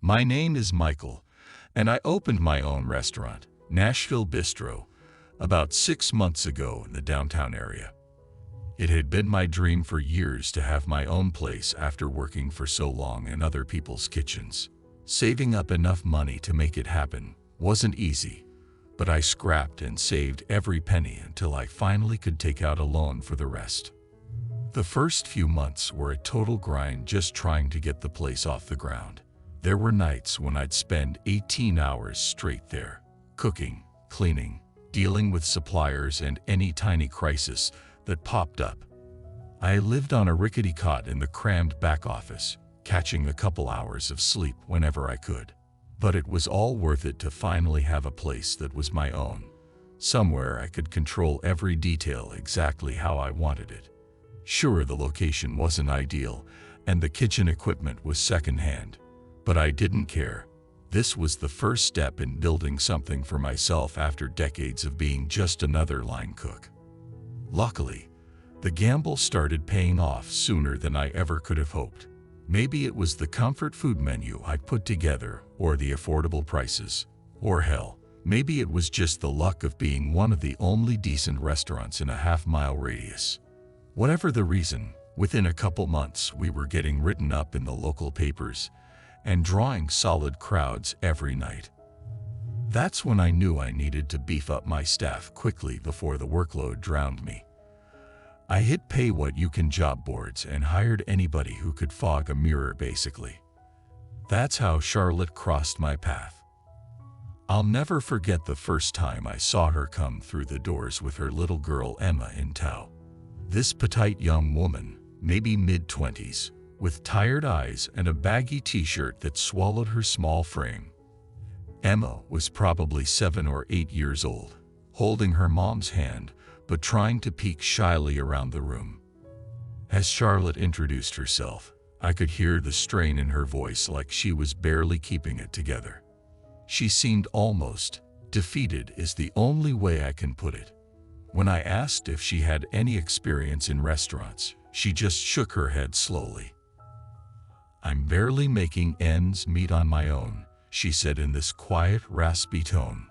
My name is Michael, and I opened my own restaurant, Nashville Bistro, about 6 months ago in the downtown area. It had been my dream for years to have my own place after working for so long in other people's kitchens. Saving up enough money to make it happen wasn't easy, but I scrapped and saved every penny until I finally could take out a loan for the rest. The first few months were a total grind just trying to get the place off the ground. There were nights when I'd spend 18 hours straight there, cooking, cleaning, dealing with suppliers and any tiny crisis that popped up. I lived on a rickety cot in the crammed back office, catching a couple hours of sleep whenever I could. But it was all worth it to finally have a place that was my own, somewhere I could control every detail exactly how I wanted it. Sure, the location wasn't ideal, and the kitchen equipment was secondhand, but I didn't care. This was the first step in building something for myself after decades of being just another line cook. Luckily, the gamble started paying off sooner than I ever could have hoped. Maybe it was the comfort food menu I put together, or the affordable prices, or hell, maybe it was just the luck of being one of the only decent restaurants in a half-mile radius. Whatever the reason, within a couple months we were getting written up in the local papers and drawing solid crowds every night. That's when I knew I needed to beef up my staff quickly before the workload drowned me. I hit pay-what-you-can job boards and hired anybody who could fog a mirror, basically. That's how Charlotte crossed my path. I'll never forget the first time I saw her come through the doors with her little girl Emma in tow. This petite young woman, maybe mid-20s, with tired eyes and a baggy t-shirt that swallowed her small frame. Emma was probably 7 or 8 years old, holding her mom's hand, but trying to peek shyly around the room. As Charlotte introduced herself, I could hear the strain in her voice, like she was barely keeping it together. She seemed almost defeated, is the only way I can put it. When I asked if she had any experience in restaurants, she just shook her head slowly. "I'm barely making ends meet on my own," she said in this quiet, raspy tone.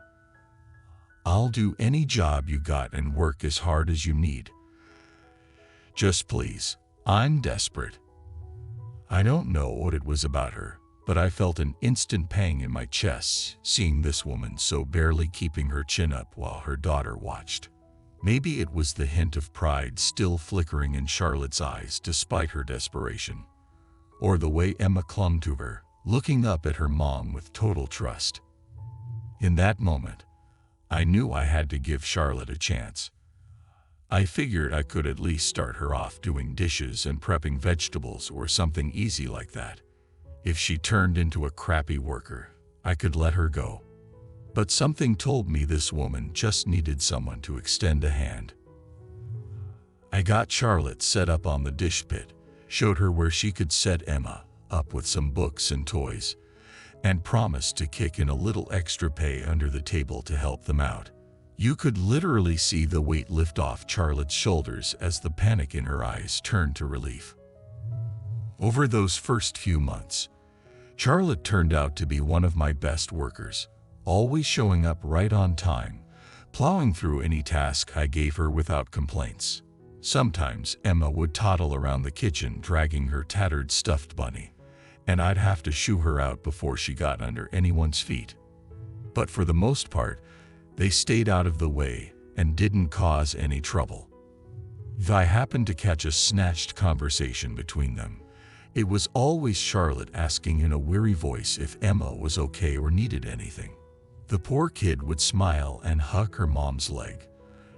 "I'll do any job you got and work as hard as you need. Just please, I'm desperate." I don't know what it was about her, but I felt an instant pang in my chest seeing this woman so barely keeping her chin up while her daughter watched. Maybe it was the hint of pride still flickering in Charlotte's eyes despite her desperation, or the way Emma clung to her, looking up at her mom with total trust. In that moment, I knew I had to give Charlotte a chance. I figured I could at least start her off doing dishes and prepping vegetables or something easy like that. If she turned into a crappy worker, I could let her go. But something told me this woman just needed someone to extend a hand. I got Charlotte set up on the dish pit, showed her where she could set Emma up with some books and toys, and promised to kick in a little extra pay under the table to help them out. You could literally see the weight lift off Charlotte's shoulders as the panic in her eyes turned to relief. Over those first few months, Charlotte turned out to be one of my best workers, always showing up right on time, plowing through any task I gave her without complaints. Sometimes Emma would toddle around the kitchen dragging her tattered stuffed bunny, and I'd have to shoo her out before she got under anyone's feet. But for the most part, they stayed out of the way and didn't cause any trouble. If I happened to catch a snatched conversation between them, it was always Charlotte asking in a weary voice if Emma was okay or needed anything. The poor kid would smile and hug her mom's leg,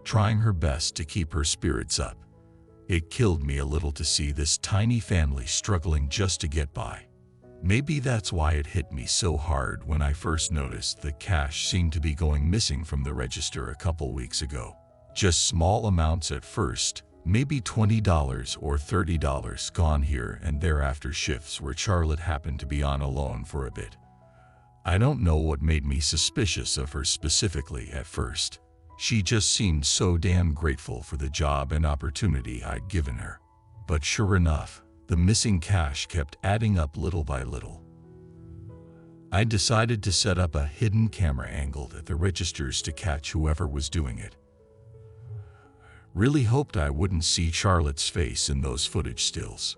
trying her best to keep her spirits up. It killed me a little to see this tiny family struggling just to get by. Maybe that's why it hit me so hard when I first noticed the cash seemed to be going missing from the register a couple weeks ago. Just small amounts at first, maybe $20 or $30 gone here and there after shifts where Charlotte happened to be on alone for a bit. I don't know what made me suspicious of her specifically at first. She just seemed so damn grateful for the job and opportunity I'd given her. But sure enough, the missing cash kept adding up little by little. I decided to set up a hidden camera angle at the registers to catch whoever was doing it. Really hoped I wouldn't see Charlotte's face in those footage stills.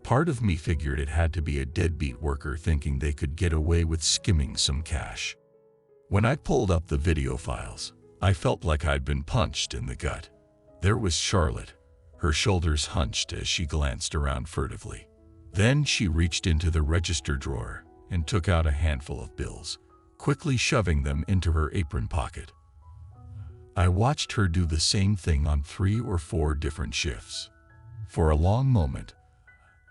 Part of me figured it had to be a deadbeat worker thinking they could get away with skimming some cash. When I pulled up the video files, I felt like I'd been punched in the gut. There was Charlotte, her shoulders hunched as she glanced around furtively. Then she reached into the register drawer and took out a handful of bills, quickly shoving them into her apron pocket. I watched her do the same thing on 3 or 4 different shifts. For a long moment,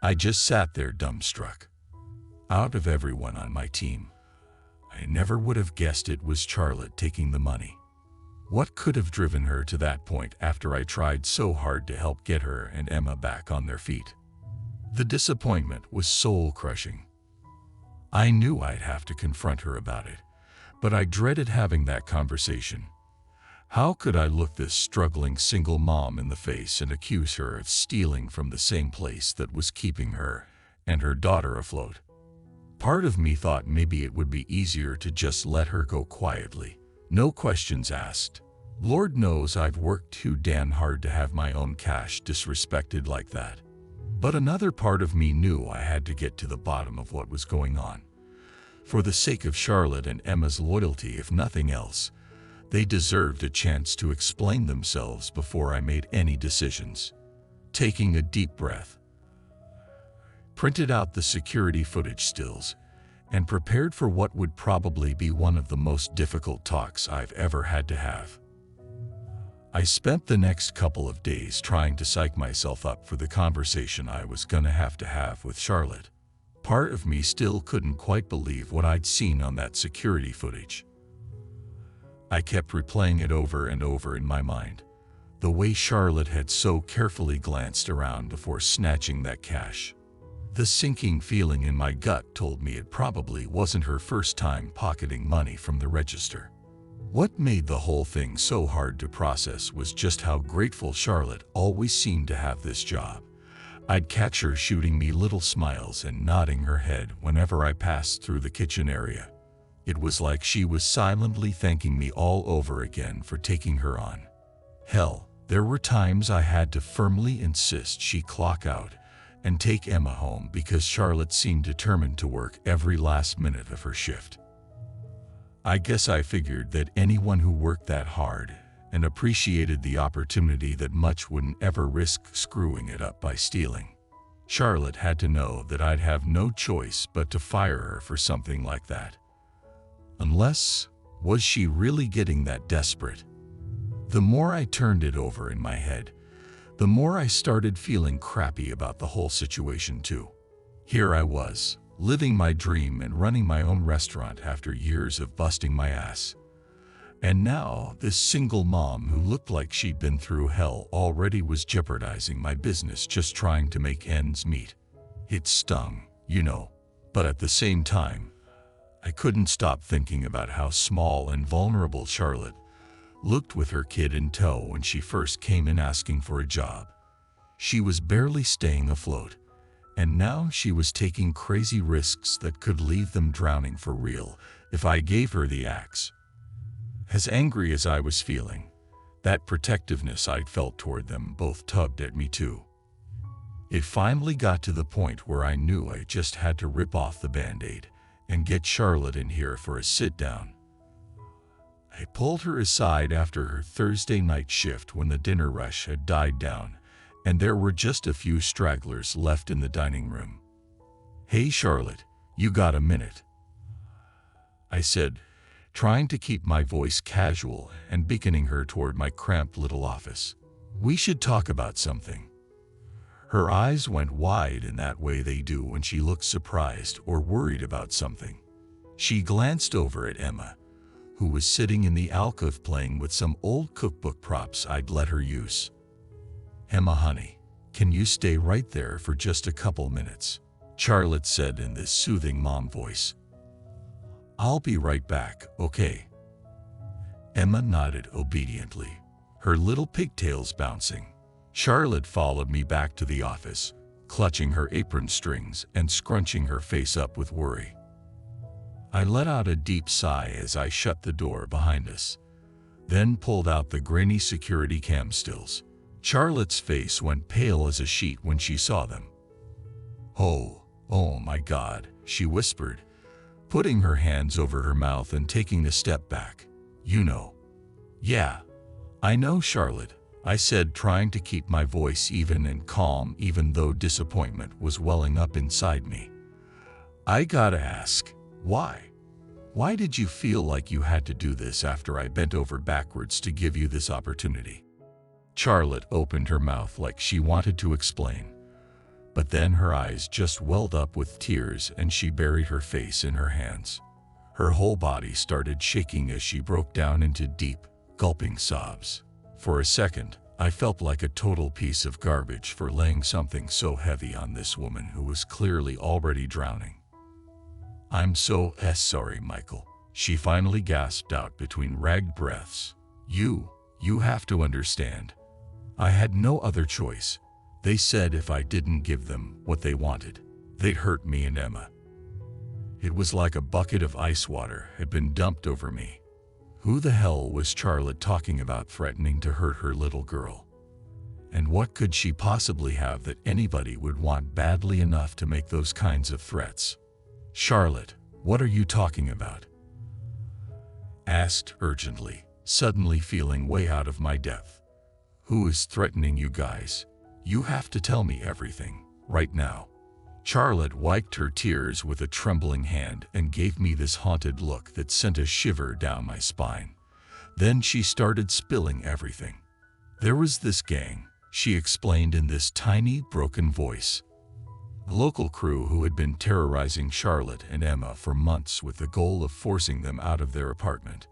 I just sat there dumbstruck. Out of everyone on my team, I never would have guessed it was Charlotte taking the money. What could have driven her to that point after I tried so hard to help get her and Emma back on their feet? The disappointment was soul-crushing. I knew I'd have to confront her about it, but I dreaded having that conversation. How could I look this struggling single mom in the face and accuse her of stealing from the same place that was keeping her and her daughter afloat? Part of me thought maybe it would be easier to just let her go quietly, no questions asked. Lord knows I've worked too damn hard to have my own cash disrespected like that. But another part of me knew I had to get to the bottom of what was going on. For the sake of Charlotte and Emma's loyalty, if nothing else, they deserved a chance to explain themselves before I made any decisions. Taking a deep breath, printed out the security footage stills, and prepared for what would probably be one of the most difficult talks I've ever had to have. I spent the next couple of days trying to psych myself up for the conversation I was gonna have to have with Charlotte. Part of me still couldn't quite believe what I'd seen on that security footage. I kept replaying it over and over in my mind, the way Charlotte had so carefully glanced around before snatching that cash. The sinking feeling in my gut told me it probably wasn't her first time pocketing money from the register. What made the whole thing so hard to process was just how grateful Charlotte always seemed to have this job. I'd catch her shooting me little smiles and nodding her head whenever I passed through the kitchen area. It was like she was silently thanking me all over again for taking her on. Hell, there were times I had to firmly insist she clock out and take Emma home because Charlotte seemed determined to work every last minute of her shift. I guess I figured that anyone who worked that hard and appreciated the opportunity that much wouldn't ever risk screwing it up by stealing. Charlotte had to know that I'd have no choice but to fire her for something like that. Unless, was she really getting that desperate? The more I turned it over in my head, the more I started feeling crappy about the whole situation too. Here I was, living my dream and running my own restaurant after years of busting my ass. And now, this single mom who looked like she'd been through hell already was jeopardizing my business just trying to make ends meet. It stung, you know, but at the same time, I couldn't stop thinking about how small and vulnerable Charlotte looked with her kid in tow when she first came in asking for a job. She was barely staying afloat, and now she was taking crazy risks that could leave them drowning for real if I gave her the axe. As angry as I was feeling, that protectiveness I'd felt toward them both tugged at me too. It finally got to the point where I knew I just had to rip off the Band-Aid and get Charlotte in here for a sit-down. I pulled her aside after her Thursday night shift when the dinner rush had died down, and there were just a few stragglers left in the dining room. "Hey Charlotte, you got a minute?" I said, trying to keep my voice casual and beckoning her toward my cramped little office. "We should talk about something." Her eyes went wide in that way they do when she looks surprised or worried about something. She glanced over at Emma, who was sitting in the alcove playing with some old cookbook props I'd let her use. "Emma, honey, can you stay right there for just a couple minutes?" Charlotte said in this soothing mom voice. "I'll be right back, okay?" Emma nodded obediently, her little pigtails bouncing. Charlotte followed me back to the office, clutching her apron strings and scrunching her face up with worry. I let out a deep sigh as I shut the door behind us, then pulled out the grainy security cam stills. Charlotte's face went pale as a sheet when she saw them. Oh my God, she whispered, putting her hands over her mouth and taking a step back. You know. Yeah, I know, Charlotte, I said, trying to keep my voice even and calm even though disappointment was welling up inside me. I gotta ask, why? Why did you feel like you had to do this after I bent over backwards to give you this opportunity? Charlotte opened her mouth like she wanted to explain, but then her eyes just welled up with tears and she buried her face in her hands. Her whole body started shaking as she broke down into deep, gulping sobs. For a second, I felt like a total piece of garbage for laying something so heavy on this woman who was clearly already drowning. I'm so sorry, Michael, she finally gasped out between ragged breaths. You have to understand. I had no other choice. They said if I didn't give them what they wanted, they'd hurt me and Emma. It was like a bucket of ice water had been dumped over me. Who the hell was Charlotte talking about threatening to hurt her little girl? And what could she possibly have that anybody would want badly enough to make those kinds of threats? Charlotte, what are you talking about? Asked urgently, suddenly feeling way out of my depth. Who is threatening you guys? You have to tell me everything, right now. Charlotte wiped her tears with a trembling hand and gave me this haunted look that sent a shiver down my spine. Then she started spilling everything. There was this gang, she explained in this tiny, broken voice. A local crew who had been terrorizing Charlotte and Emma for months with the goal of forcing them out of their apartment.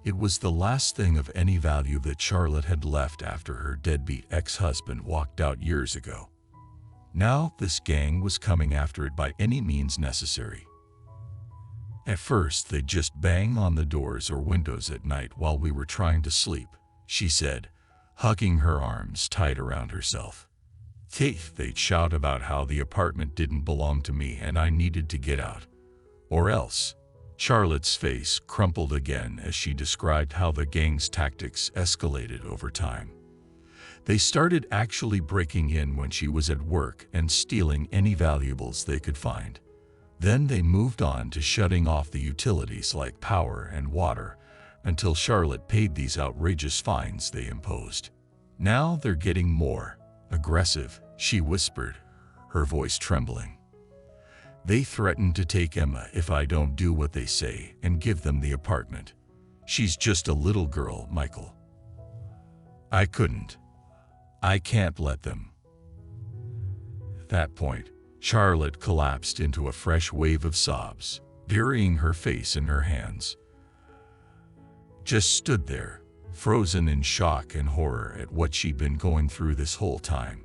It was the last thing of any value that Charlotte had left after her deadbeat ex-husband walked out years ago. Now this gang was coming after it by any means necessary. At first they'd just bang on the doors or windows at night while we were trying to sleep, she said, hugging her arms tight around herself. They'd shout about how the apartment didn't belong to me and I needed to get out. Or else. Charlotte's face crumpled again as she described how the gang's tactics escalated over time. They started actually breaking in when she was at work and stealing any valuables they could find. Then they moved on to shutting off the utilities like power and water until Charlotte paid these outrageous fines they imposed. Now they're getting more aggressive, she whispered, her voice trembling. They threatened to take Emma if I don't do what they say and give them the apartment. She's just a little girl, Michael. I can't let them. At that point, Charlotte collapsed into a fresh wave of sobs, burying her face in her hands. Just stood there, frozen in shock and horror at what she'd been going through this whole time.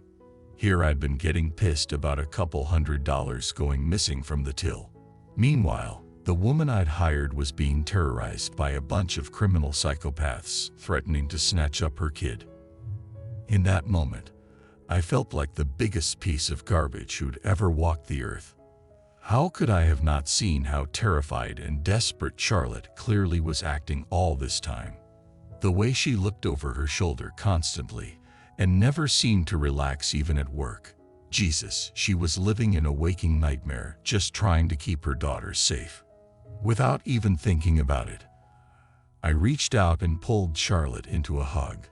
Here I'd been getting pissed about a couple $100 going missing from the till. Meanwhile, the woman I'd hired was being terrorized by a bunch of criminal psychopaths threatening to snatch up her kid. In that moment, I felt like the biggest piece of garbage who'd ever walked the earth. How could I have not seen how terrified and desperate Charlotte clearly was acting all this time? The way she looked over her shoulder constantly and never seemed to relax even at work. Jesus, she was living in a waking nightmare just trying to keep her daughter safe. Without even thinking about it, I reached out and pulled Charlotte into a hug,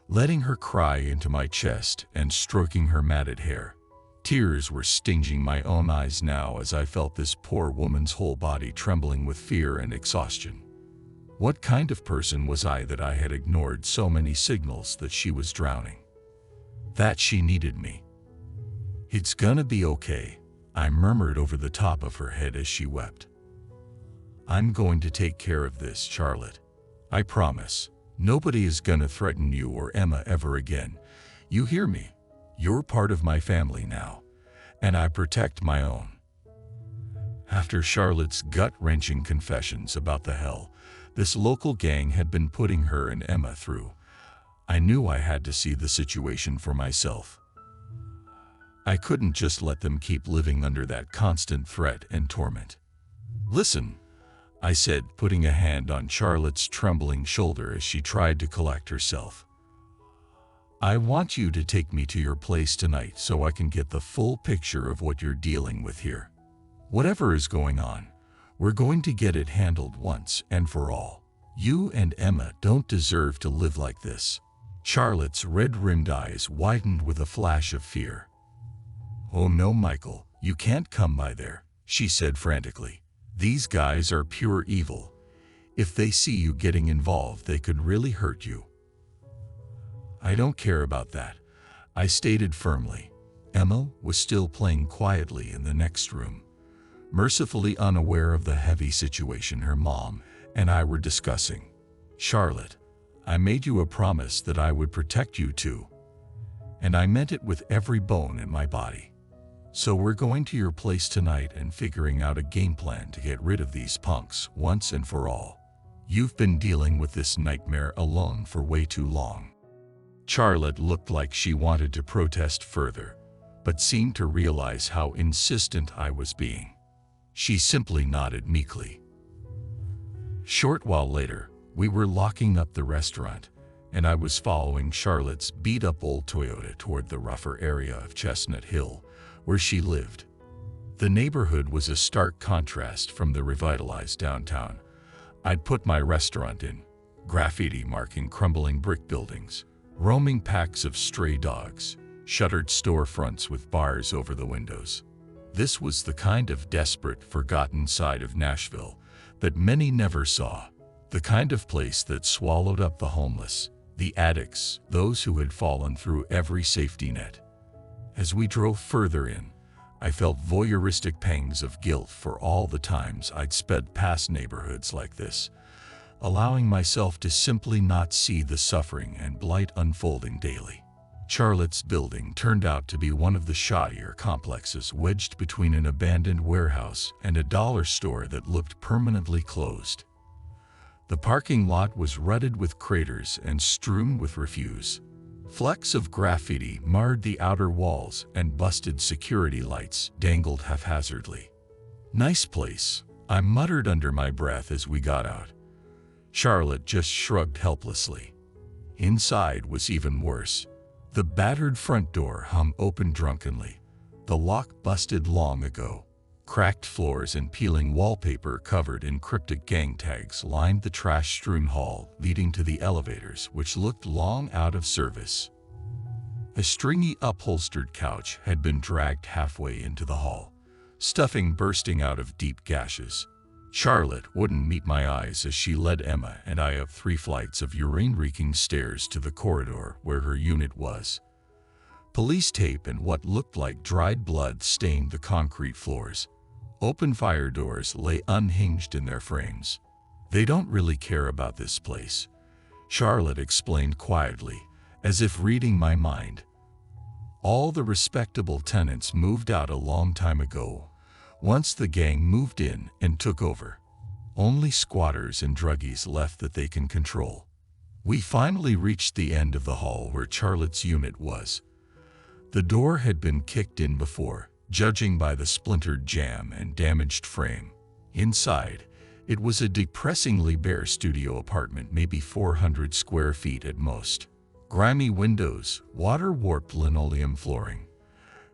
letting her cry into my chest and stroking her matted hair. Tears were stinging my own eyes now as I felt this poor woman's whole body trembling with fear and exhaustion. What kind of person was I that I had ignored so many signals that she was drowning? That she needed me. It's gonna be okay, I murmured over the top of her head as she wept. I'm going to take care of this, Charlotte. I promise. Nobody is gonna threaten you or Emma ever again. You hear me? You're part of my family now, and I protect my own. After Charlotte's gut-wrenching confessions about the hell this local gang had been putting her and Emma through, I knew I had to see the situation for myself. I couldn't just let them keep living under that constant threat and torment. Listen, I said, putting a hand on Charlotte's trembling shoulder as she tried to collect herself. I want you to take me to your place tonight so I can get the full picture of what you're dealing with here. Whatever is going on, we're going to get it handled once and for all. You and Emma don't deserve to live like this. Charlotte's red-rimmed eyes widened with a flash of fear. Oh no, Michael, you can't come by there, she said frantically. These guys are pure evil. If they see you getting involved, they could really hurt you. I don't care about that, I stated firmly. Emma was still playing quietly in the next room, mercifully unaware of the heavy situation her mom and I were discussing. Charlotte, I made you a promise that I would protect you too, and I meant it with every bone in my body. So we're going to your place tonight and figuring out a game plan to get rid of these punks once and for all. You've been dealing with this nightmare alone for way too long. Charlotte looked like she wanted to protest further, but seemed to realize how insistent I was being. She simply nodded meekly. Short while later, we were locking up the restaurant, and I was following Charlotte's beat-up old Toyota toward the rougher area of Chestnut Hill, where she lived. The neighborhood was a stark contrast from the revitalized downtown I'd put my restaurant in, graffiti marking crumbling brick buildings, roaming packs of stray dogs, shuttered storefronts with bars over the windows. This was the kind of desperate, forgotten side of Nashville that many never saw, the kind of place that swallowed up the homeless, the addicts, those who had fallen through every safety net. As we drove further in, I felt voyeuristic pangs of guilt for all the times I'd sped past neighborhoods like this, allowing myself to simply not see the suffering and blight unfolding daily. Charlotte's building turned out to be one of the shoddier complexes wedged between an abandoned warehouse and a dollar store that looked permanently closed. The parking lot was rutted with craters and strewn with refuse. Flecks of graffiti marred the outer walls, and busted security lights dangled haphazardly. Nice place, I muttered under my breath as we got out. Charlotte just shrugged helplessly. Inside was even worse. The battered front door hung open drunkenly, the lock busted long ago. Cracked floors and peeling wallpaper covered in cryptic gang tags lined the trash-strewn hall leading to the elevators, which looked long out of service. A stringy upholstered couch had been dragged halfway into the hall, stuffing bursting out of deep gashes. Charlotte wouldn't meet my eyes as she led Emma and I up 3 flights of urine-reeking stairs to the corridor where her unit was. Police tape and what looked like dried blood stained the concrete floors. Open fire doors lay unhinged in their frames. They don't really care about this place, Charlotte explained quietly, as if reading my mind. All the respectable tenants moved out a long time ago, once the gang moved in and took over. Only squatters and druggies left that they can control. We finally reached the end of the hall where Charlotte's unit was. The door had been kicked in before, judging by the splintered jamb and damaged frame. Inside, it was a depressingly bare studio apartment, maybe 400 square feet at most. Grimy windows, water-warped linoleum flooring,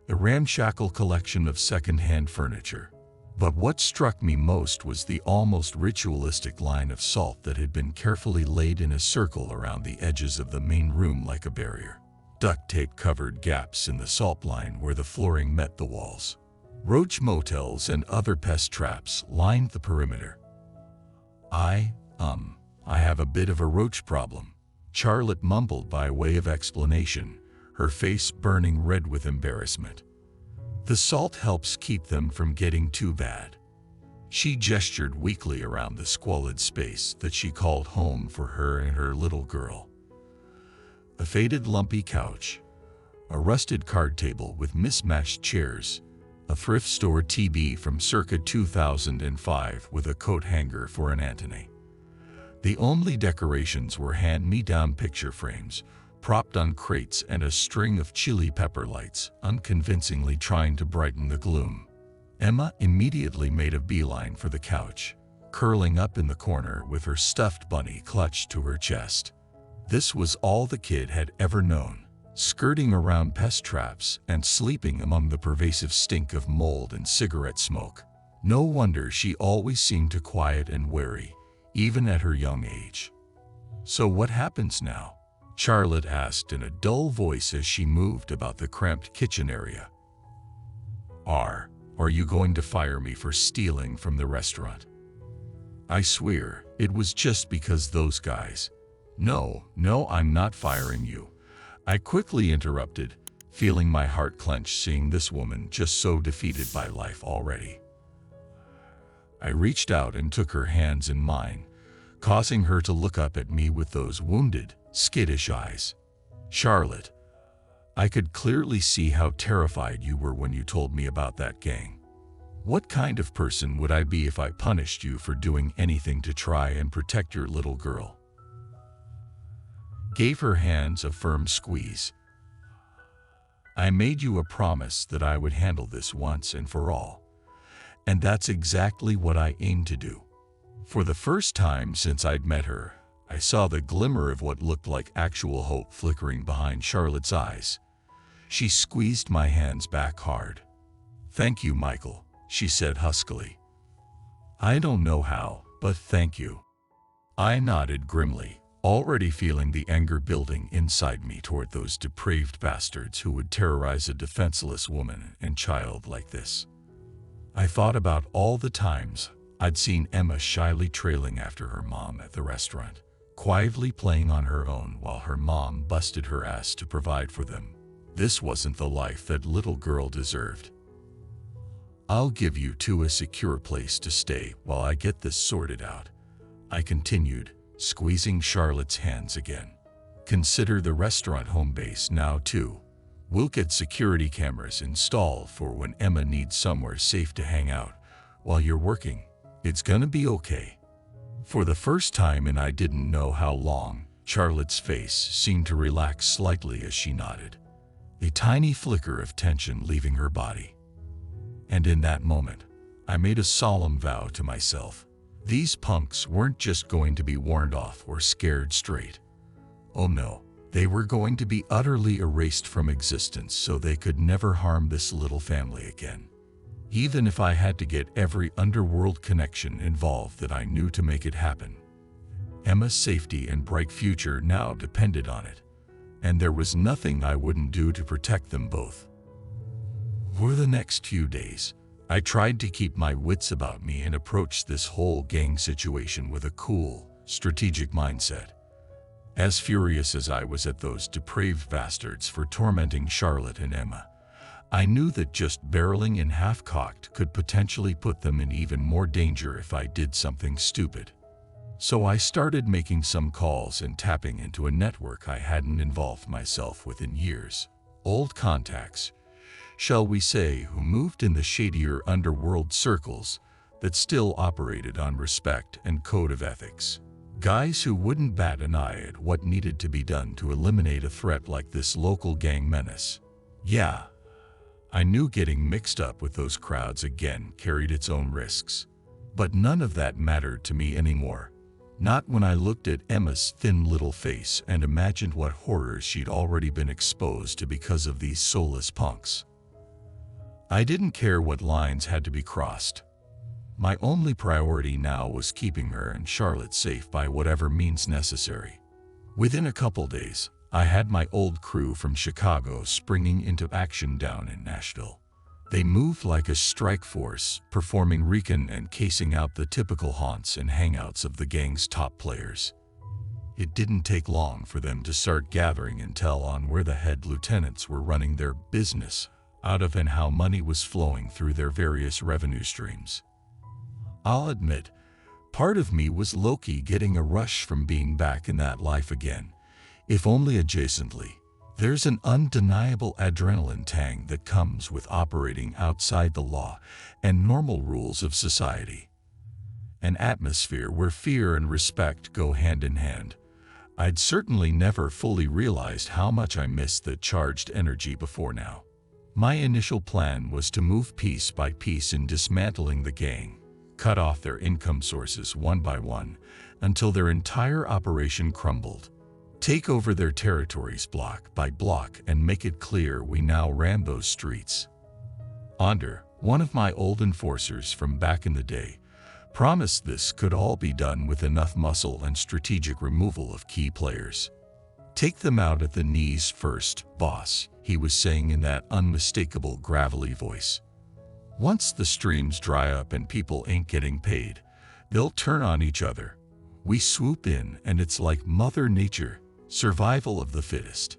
a ramshackle collection of second-hand furniture. But what struck me most was the almost ritualistic line of salt that had been carefully laid in a circle around the edges of the main room like a barrier. Duct tape covered gaps in the salt line where the flooring met the walls. Roach motels and other pest traps lined the perimeter. I have a bit of a roach problem, Charlotte mumbled by way of explanation, her face burning red with embarrassment. The salt helps keep them from getting too bad. She gestured weakly around the squalid space that she called home for her and her little girl. A faded lumpy couch, a rusted card table with mismatched chairs, a thrift store TV from circa 2005 with a coat hanger for an Antony. The only decorations were hand-me-down picture frames, propped on crates, and a string of chili pepper lights, unconvincingly trying to brighten the gloom. Emma immediately made a beeline for the couch, curling up in the corner with her stuffed bunny clutched to her chest. This was all the kid had ever known, skirting around pest traps and sleeping among the pervasive stink of mold and cigarette smoke. No wonder she always seemed too quiet and wary, even at her young age. "So what happens now?" Charlotte asked in a dull voice as she moved about the cramped kitchen area. Are you going to fire me for stealing from the restaurant?" "I swear, it was just because those guys—" No, I'm not firing you," I quickly interrupted, feeling my heart clench seeing this woman just so defeated by life already. I reached out and took her hands in mine, causing her to look up at me with those wounded, skittish eyes. "Charlotte, I could clearly see how terrified you were when you told me about that gang. What kind of person would I be if I punished you for doing anything to try and protect your little girl?" Gave her hands a firm squeeze. "I made you a promise that I would handle this once and for all. And that's exactly what I aim to do." For the first time since I'd met her, I saw the glimmer of what looked like actual hope flickering behind Charlotte's eyes. She squeezed my hands back hard. "Thank you, Michael," she said huskily. "I don't know how, but thank you." I nodded grimly, already feeling the anger building inside me toward those depraved bastards who would terrorize a defenseless woman and child like this. I thought about all the times I'd seen Emma shyly trailing after her mom at the restaurant, quietly playing on her own while her mom busted her ass to provide for them. This wasn't the life that little girl deserved. "I'll give you two a secure place to stay while I get this sorted out," I continued, squeezing Charlotte's hands again. "Consider the restaurant home base now too. We'll get security cameras installed for when Emma needs somewhere safe to hang out while you're working. It's gonna be okay." For the first time in I didn't know how long, Charlotte's face seemed to relax slightly as she nodded, a tiny flicker of tension leaving her body. And in that moment, I made a solemn vow to myself. These punks weren't just going to be warned off or scared straight. Oh no, they were going to be utterly erased from existence so they could never harm this little family again. Even if I had to get every underworld connection involved that I knew to make it happen. Emma's safety and bright future now depended on it, and there was nothing I wouldn't do to protect them both. For the next few days, I tried to keep my wits about me and approach this whole gang situation with a cool, strategic mindset. As furious as I was at those depraved bastards for tormenting Charlotte and Emma, I knew that just barreling in half-cocked could potentially put them in even more danger if I did something stupid. So I started making some calls and tapping into a network I hadn't involved myself with in years. Old contacts, shall we say, who moved in the shadier underworld circles that still operated on respect and code of ethics. Guys who wouldn't bat an eye at what needed to be done to eliminate a threat like this local gang menace. Yeah, I knew getting mixed up with those crowds again carried its own risks. But none of that mattered to me anymore. Not when I looked at Emma's thin little face and imagined what horrors she'd already been exposed to because of these soulless punks. I didn't care what lines had to be crossed. My only priority now was keeping her and Charlotte safe by whatever means necessary. Within a couple days, I had my old crew from Chicago springing into action down in Nashville. They moved like a strike force, performing recon and casing out the typical haunts and hangouts of the gang's top players. It didn't take long for them to start gathering intel on where the head lieutenants were running their business out of and how money was flowing through their various revenue streams. I'll admit, part of me was low-key getting a rush from being back in that life again, if only adjacently. There's an undeniable adrenaline tang that comes with operating outside the law and normal rules of society. An atmosphere where fear and respect go hand in hand. I'd certainly never fully realized how much I missed that charged energy before now. My initial plan was to move piece by piece in dismantling the gang, cut off their income sources one by one until their entire operation crumbled, take over their territories block by block and make it clear we now ran those streets. Onder, one of my old enforcers from back in the day, promised this could all be done with enough muscle and strategic removal of key players. Take them out at the knees first, boss, he was saying in that unmistakable gravelly voice. Once the streams dry up and people ain't getting paid, they'll turn on each other. We swoop in and it's like Mother Nature, survival of the fittest.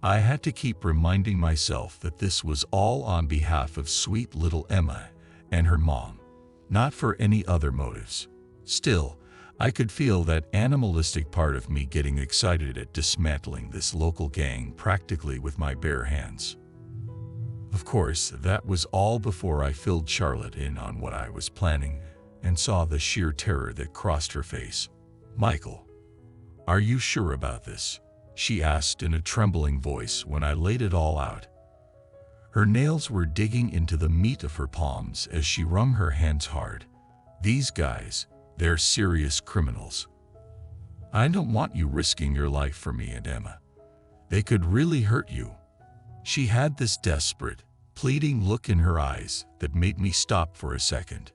I had to keep reminding myself that this was all on behalf of sweet little Emma and her mom, not for any other motives. Still, I could feel that animalistic part of me getting excited at dismantling this local gang practically with my bare hands. Of course, that was all before I filled Charlotte in on what I was planning and saw the sheer terror that crossed her face. "Michael, are you sure about this?" she asked in a trembling voice when I laid it all out. Her nails were digging into the meat of her palms as she wrung her hands hard. "These guys, they're serious criminals. I don't want you risking your life for me and Emma. They could really hurt you." She had this desperate, pleading look in her eyes that made me stop for a second,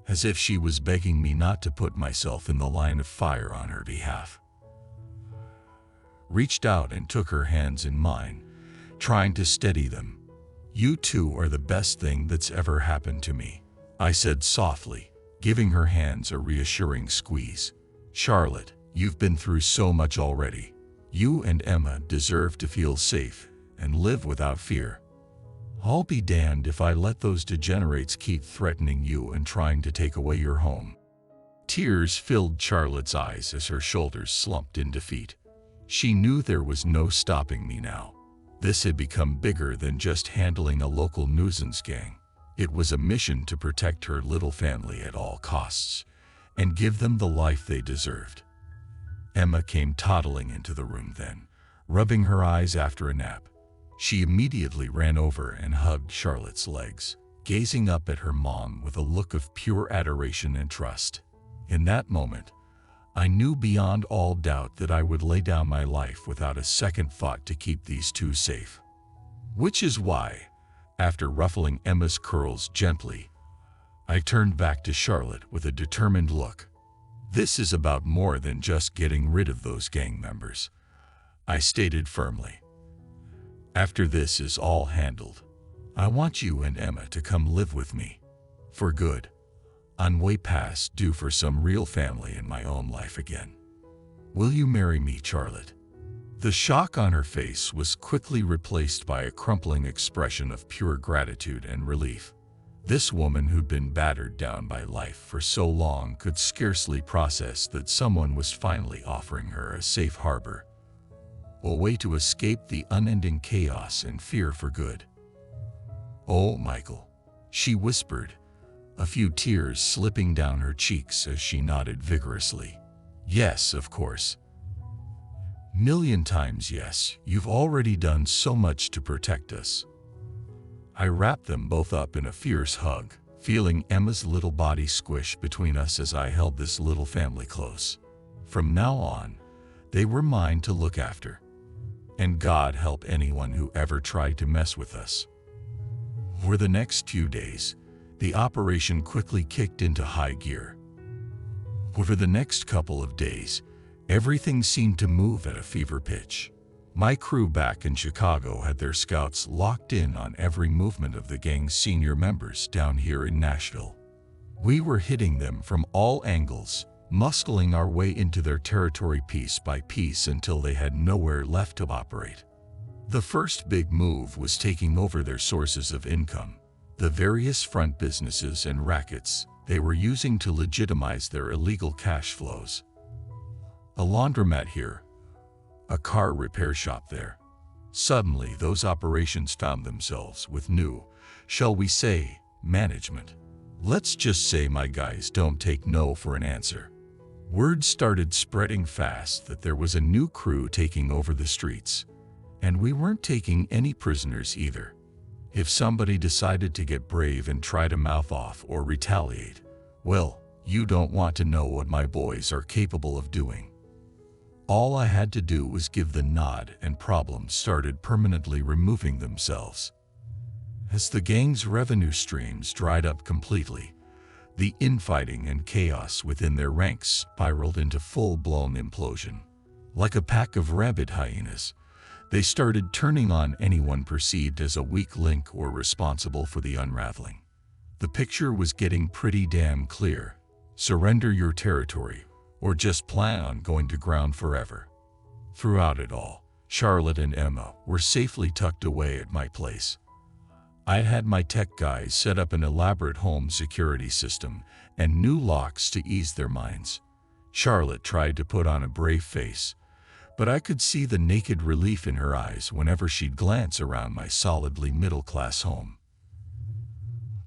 as if she was begging me not to put myself in the line of fire on her behalf. Reached out and took her hands in mine, trying to steady them. "You two are the best thing that's ever happened to me," I said softly, giving her hands a reassuring squeeze. "Charlotte, you've been through so much already. You and Emma deserve to feel safe and live without fear. I'll be damned if I let those degenerates keep threatening you and trying to take away your home." Tears filled Charlotte's eyes as her shoulders slumped in defeat. She knew there was no stopping me now. This had become bigger than just handling a local nuisance gang. It was a mission to protect her little family at all costs and give them the life they deserved. Emma came toddling into the room then, rubbing her eyes after a nap. She immediately ran over and hugged Charlotte's legs, gazing up at her mom with a look of pure adoration and trust. In that moment, I knew beyond all doubt that I would lay down my life without a second thought to keep these two safe. Which is why, after ruffling Emma's curls gently, I turned back to Charlotte with a determined look. "This is about more than just getting rid of those gang members," I stated firmly. "After this is all handled, I want you and Emma to come live with me. For good. I'm way past due for some real family in my own life again. Will you marry me, Charlotte?" The shock on her face was quickly replaced by a crumpling expression of pure gratitude and relief. This woman who'd been battered down by life for so long could scarcely process that someone was finally offering her a safe harbor, a way to escape the unending chaos and fear for good. "Oh, Michael," she whispered, a few tears slipping down her cheeks as she nodded vigorously. "Yes, of course. Million times yes, you've already done so much to protect us." I wrapped them both up in a fierce hug, feeling Emma's little body squish between us as I held this little family close. From now on, they were mine to look after. And God help anyone who ever tried to mess with us. For the next few days, the operation quickly kicked into high gear. Over the next couple of days, everything seemed to move at a fever pitch. My crew back in Chicago had their scouts locked in on every movement of the gang's senior members down here in Nashville. We were hitting them from all angles, muscling our way into their territory piece by piece until they had nowhere left to operate. The first big move was taking over their sources of income, the various front businesses and rackets they were using to legitimize their illegal cash flows. A laundromat here, a car repair shop there. Suddenly, those operations found themselves with new, shall we say, management. Let's just say my guys don't take no for an answer. Word started spreading fast that there was a new crew taking over the streets, And we weren't taking any prisoners either. If somebody decided to get brave and try to mouth off or retaliate, well, you don't want to know what my boys are capable of doing. All I had to do was give the nod and problems started permanently removing themselves. As the gang's revenue streams dried up completely, the infighting and chaos within their ranks spiraled into full-blown implosion. Like a pack of rabid hyenas, they started turning on anyone perceived as a weak link or responsible for the unraveling. The picture was getting pretty damn clear. Surrender your territory, or just plan on going to ground forever. Throughout it all, Charlotte and Emma were safely tucked away at my place. I had my tech guys set up an elaborate home security system and new locks to ease their minds. Charlotte tried to put on a brave face, but I could see the naked relief in her eyes whenever she'd glance around my solidly middle-class home.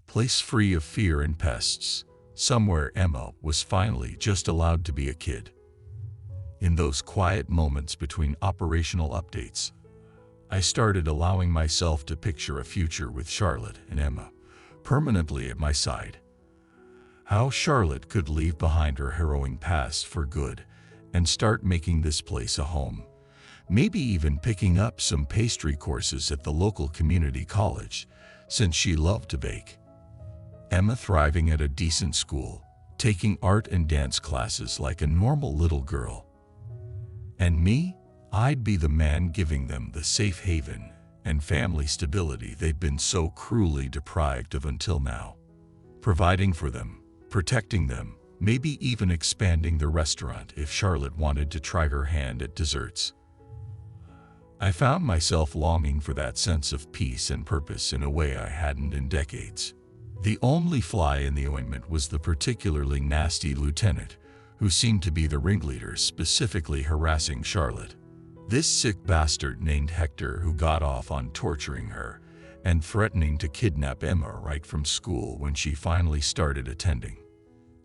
Place free of fear and pests, somewhere Emma was finally just allowed to be a kid. In those quiet moments between operational updates, I started allowing myself to picture a future with Charlotte and Emma permanently at my side. How Charlotte could leave behind her harrowing past for good and start making this place a home, maybe even picking up some pastry courses at the local community college, since she loved to bake. Emma thriving at a decent school, taking art and dance classes like a normal little girl. And me, I'd be the man giving them the safe haven and family stability they'd been so cruelly deprived of until now. Providing for them, protecting them, maybe even expanding the restaurant if Charlotte wanted to try her hand at desserts. I found myself longing for that sense of peace and purpose in a way I hadn't in decades. The only fly in the ointment was the particularly nasty lieutenant, who seemed to be the ringleader specifically harassing Charlotte. This sick bastard named Hector, who got off on torturing her and threatening to kidnap Emma right from school when she finally started attending.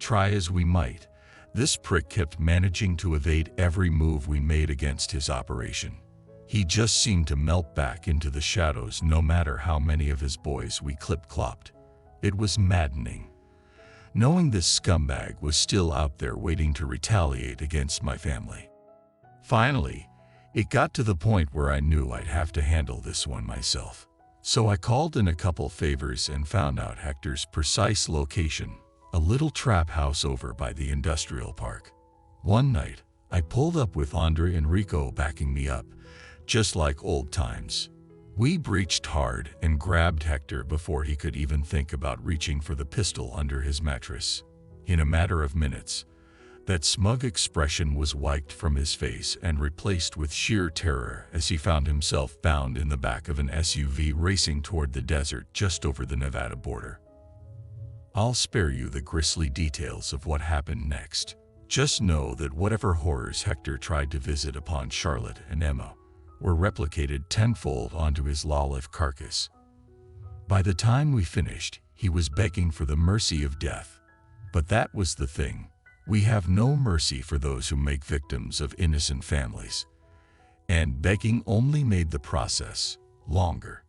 Try as we might, this prick kept managing to evade every move we made against his operation. He just seemed to melt back into the shadows no matter how many of his boys we clip-clopped. It was maddening, knowing this scumbag was still out there waiting to retaliate against my family. Finally, it got to the point where I knew I'd have to handle this one myself. So I called in a couple favors and found out Hector's precise location, a little trap house over by the industrial park. One night, I pulled up with Andre and Rico backing me up, just like old times. We breached hard and grabbed Hector before he could even think about reaching for the pistol under his mattress. In a matter of minutes, that smug expression was wiped from his face and replaced with sheer terror as he found himself bound in the back of an SUV racing toward the desert just over the Nevada border. I'll spare you the grisly details of what happened next. Just know that whatever horrors Hector tried to visit upon Charlotte and Emma were replicated tenfold onto his lawless carcass. By the time we finished, he was begging for the mercy of death. But that was the thing. We have no mercy for those who make victims of innocent families. And begging only made the process longer.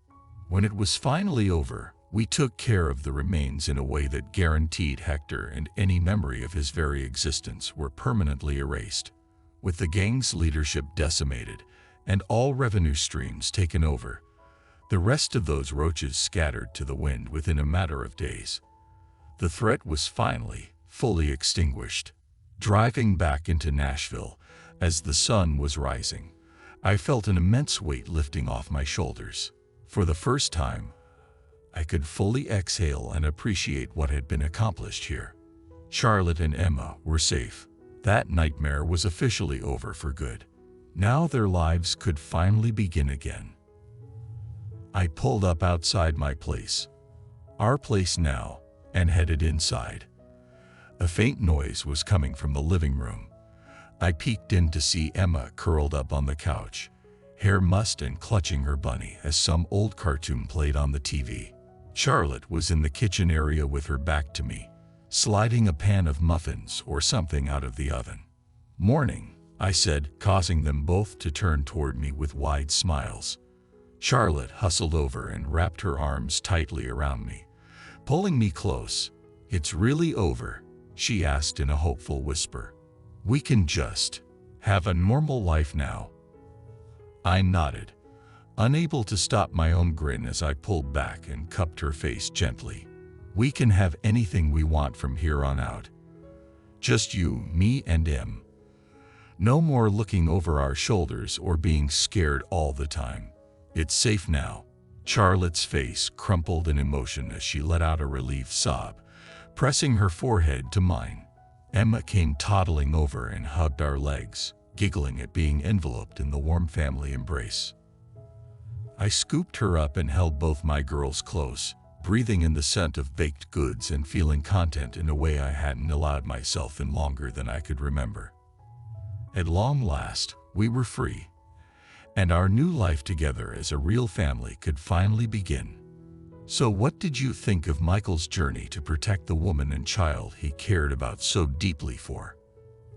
When it was finally over, we took care of the remains in a way that guaranteed Hector and any memory of his very existence were permanently erased. With the gang's leadership decimated and all revenue streams taken over, the rest of those roaches scattered to the wind within a matter of days. The threat was finally fully extinguished. Driving back into Nashville, as the sun was rising, I felt an immense weight lifting off my shoulders. For the first time, I could fully exhale and appreciate what had been accomplished here. Charlotte and Emma were safe. That nightmare was officially over for good. Now their lives could finally begin again. I pulled up outside my place, our place now, and headed inside. A faint noise was coming from the living room. I peeked in to see Emma curled up on the couch, hair mussed and clutching her bunny as some old cartoon played on the TV. Charlotte was in the kitchen area with her back to me, sliding a pan of muffins or something out of the oven. "Morning," I said, causing them both to turn toward me with wide smiles. Charlotte hustled over and wrapped her arms tightly around me, pulling me close. "It's really over?" she asked in a hopeful whisper. "We can just have a normal life now?" I nodded, unable to stop my own grin as I pulled back and cupped her face gently. "We can have anything we want from here on out. Just you, me, and him. No more looking over our shoulders or being scared all the time. It's safe now." Charlotte's face crumpled in emotion as she let out a relieved sob, pressing her forehead to mine. Emma came toddling over and hugged our legs, giggling at being enveloped in the warm family embrace. I scooped her up and held both my girls close, breathing in the scent of baked goods and feeling content in a way I hadn't allowed myself in longer than I could remember. At long last, we were free, and our new life together as a real family could finally begin. So what did you think of Michael's journey to protect the woman and child he cared about so deeply for?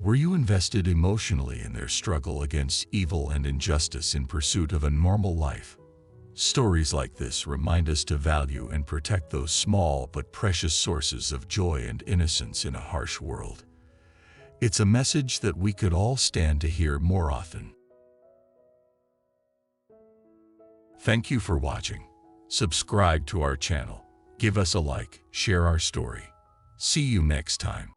Were you invested emotionally in their struggle against evil and injustice in pursuit of a normal life? Stories like this remind us to value and protect those small but precious sources of joy and innocence in a harsh world. It's a message that we could all stand to hear more often. Thank you for watching. Subscribe to our channel, give us a like, share our story. See you next time.